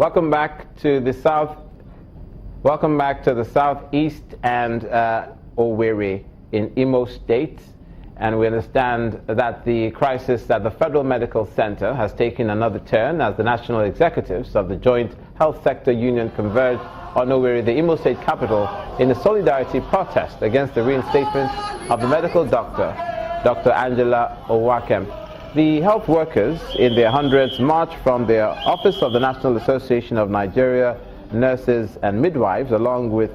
Welcome back to the south. Welcome back to the southeast and Owerri in Imo State. And we understand that the crisis at the Federal Medical Center has taken another turn as the national executives of the Joint Health Sector Union converge on Owerri, the Imo State capital, in a solidarity protest against the reinstatement of the medical doctor, Dr. Angela Owakem. The health workers in their hundreds marched from their office of the National Association of Nigeria Nurses and Midwives along with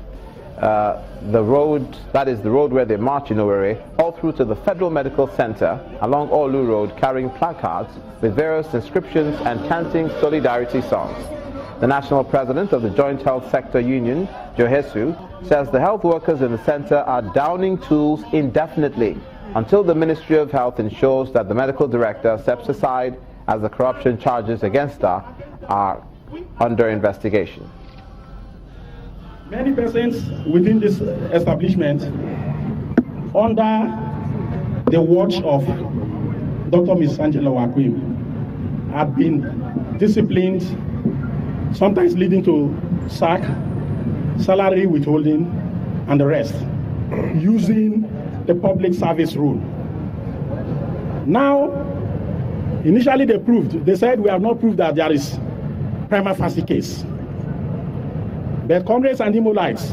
the road, that is the road where they march in Owerri, all through to the Federal Medical Center along Olu Road, carrying placards with various inscriptions and chanting solidarity songs. The national president of the Joint Health Sector Union, Johesu, says the health workers in the center are downing tools indefinitely until the Ministry of Health ensures that the medical director steps aside as the corruption charges against her are under investigation. Many persons within this establishment, under the watch of Dr. Ms. Angela Owakem, have been disciplined, sometimes leading to sack, salary withholding, and the rest, using the public service rule. Now, initially they said we have not proved that there is prima facie case. But comrades and Imolites,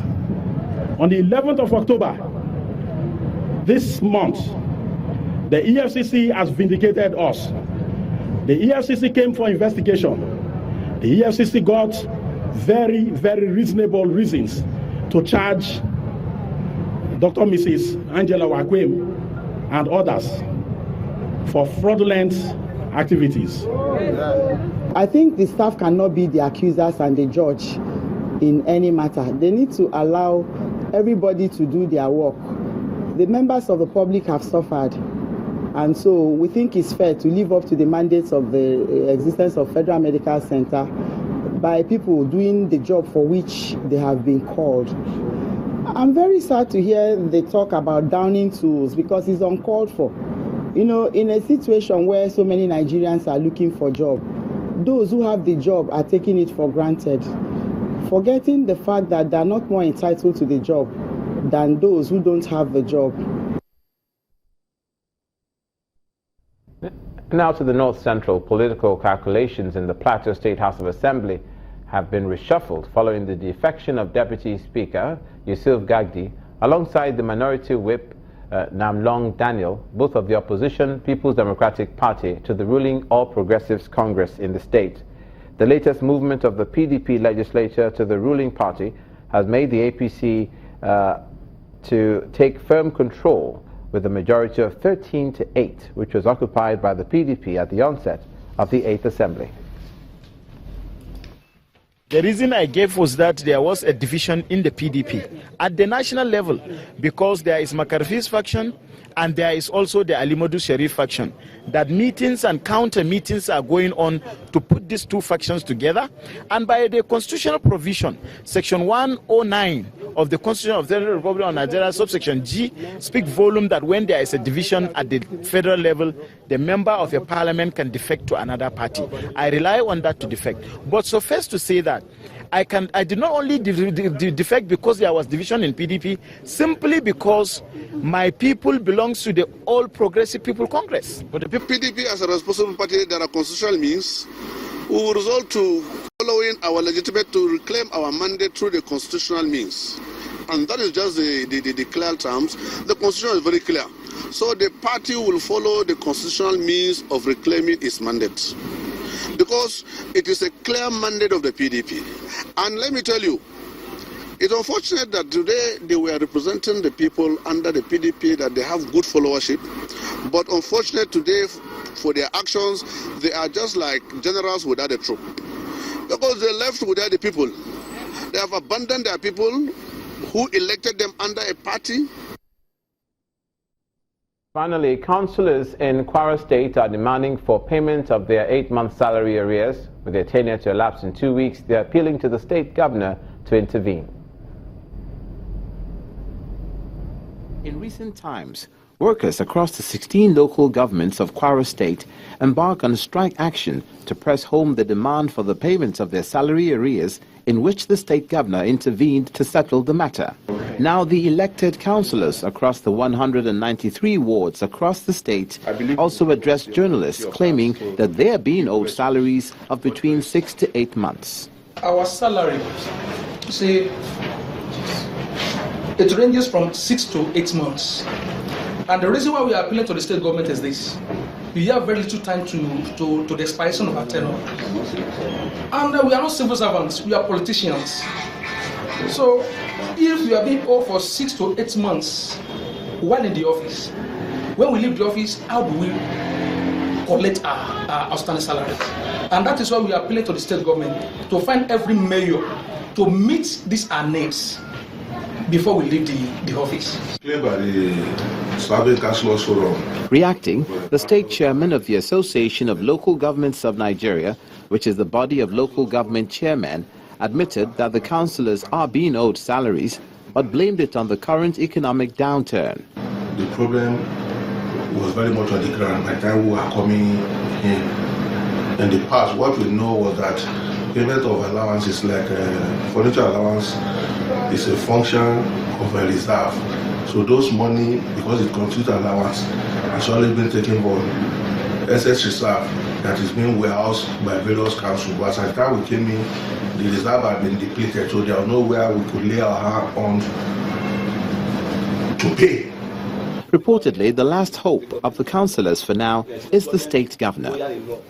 on the 11th of October, this month, the EFCC has vindicated us. The EFCC came for investigation. The EFCC got very, very reasonable reasons to charge Dr. Mrs. Angela Owakem and others for fraudulent activities. I think the staff cannot be the accusers and the judge in any matter. They need to allow everybody to do their work. The members of the public have suffered, and so we think it's fair to live up to the mandates of the existence of Federal Medical Center by people doing the job for which they have been called. I'm very sad to hear they talk about downing tools because it's uncalled for. You know, in a situation where so many Nigerians are looking for a job, those who have the job are taking it for granted, forgetting the fact that they're not more entitled to the job than those who don't have the job. Now to the North Central. Political calculations in the Plateau State House of Assembly have been reshuffled following the defection of Deputy Speaker Yusuf Gagdi alongside the Minority Whip Namlong Daniel, both of the opposition People's Democratic Party, to the ruling All Progressives Congress in the state. The latest movement of the PDP legislature to the ruling party has made the APC to take firm control with a majority of 13-8, which was occupied by the PDP at the onset of the 8th Assembly. The reason I gave was that there was a division in the PDP at the national level because there is McCarthy's faction and there is also the Alimodu Sharif faction. That meetings and counter meetings are going on to put these two factions together, and by the constitutional provision, section 109 of the Constitution of the Federal Republic of Nigeria, subsection G, speak volume that when there is a division at the federal level, the member of a parliament can defect to another party. I rely on that to defect. But so first to say that I did not only defect because there was division in PDP, simply because my people belongs to the All Progressive People Congress. But the PDP, as a responsible party, there are constitutional means. We will resort to following our legitimate to reclaim our mandate through the constitutional means. And that is just the clear terms. The constitution is very clear. So the party will follow the constitutional means of reclaiming its mandate, because it is a clear mandate of the PDP. And let me tell you, it's unfortunate that today they were representing the people under the PDP, that they have good followership, but unfortunate today for their actions, they are just like generals without a troop, because they left without the people. They have abandoned their people who elected them under a party. Finally, councillors in Kwara State are demanding for payment of their 8-month salary arrears. With their tenure to elapse in 2 weeks, they are appealing to the state governor to intervene. In recent times, Workers across the 16 local governments of Kwara State embark on strike action to press home the demand for the payments of their salary arrears, in which the state governor intervened to settle the matter. Now the elected councillors across the 193 wards across the state also addressed journalists claiming that they are being owed salaries of between 6 to 8 months. Our salary, say, it ranges from 6 to 8 months. And the reason why we are appealing to the state government is this: we have very little time to the expiration of our tenure. And we are not civil servants, we are politicians. So if we are being owed for 6 to 8 months while in the office, when we leave the office, how do we collect our outstanding salaries? And that is why we are appealing to the state government to find every mayor to meet these our needs before we leave the office. Reacting, the state chairman of the Association of Local Governments of Nigeria, which is the body of local government chairmen, admitted that the councillors are being owed salaries, but blamed it on the current economic downturn. The problem was very much on the ground by the time we were coming in. In the past, what we know was that payment of allowance is like furniture allowance is a function of a reserve. So those money, because it constitutes allowance, has always been taken from SS reserve that is being warehoused by various councils. But at the time we came in, the reserve had been depleted, so there was nowhere we could lay our hand on to pay. Reportedly, the last hope of the councillors for now is the state governor,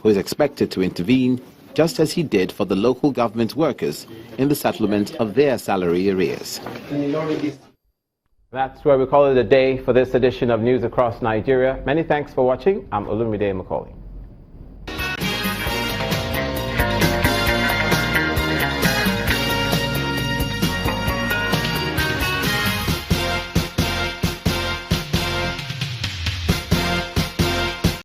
who is expected to intervene just as he did for the local government workers in the settlement of their salary arrears. That's where we call it a day for this edition of News Across Nigeria. Many thanks for watching. I'm Olumide Macaulay.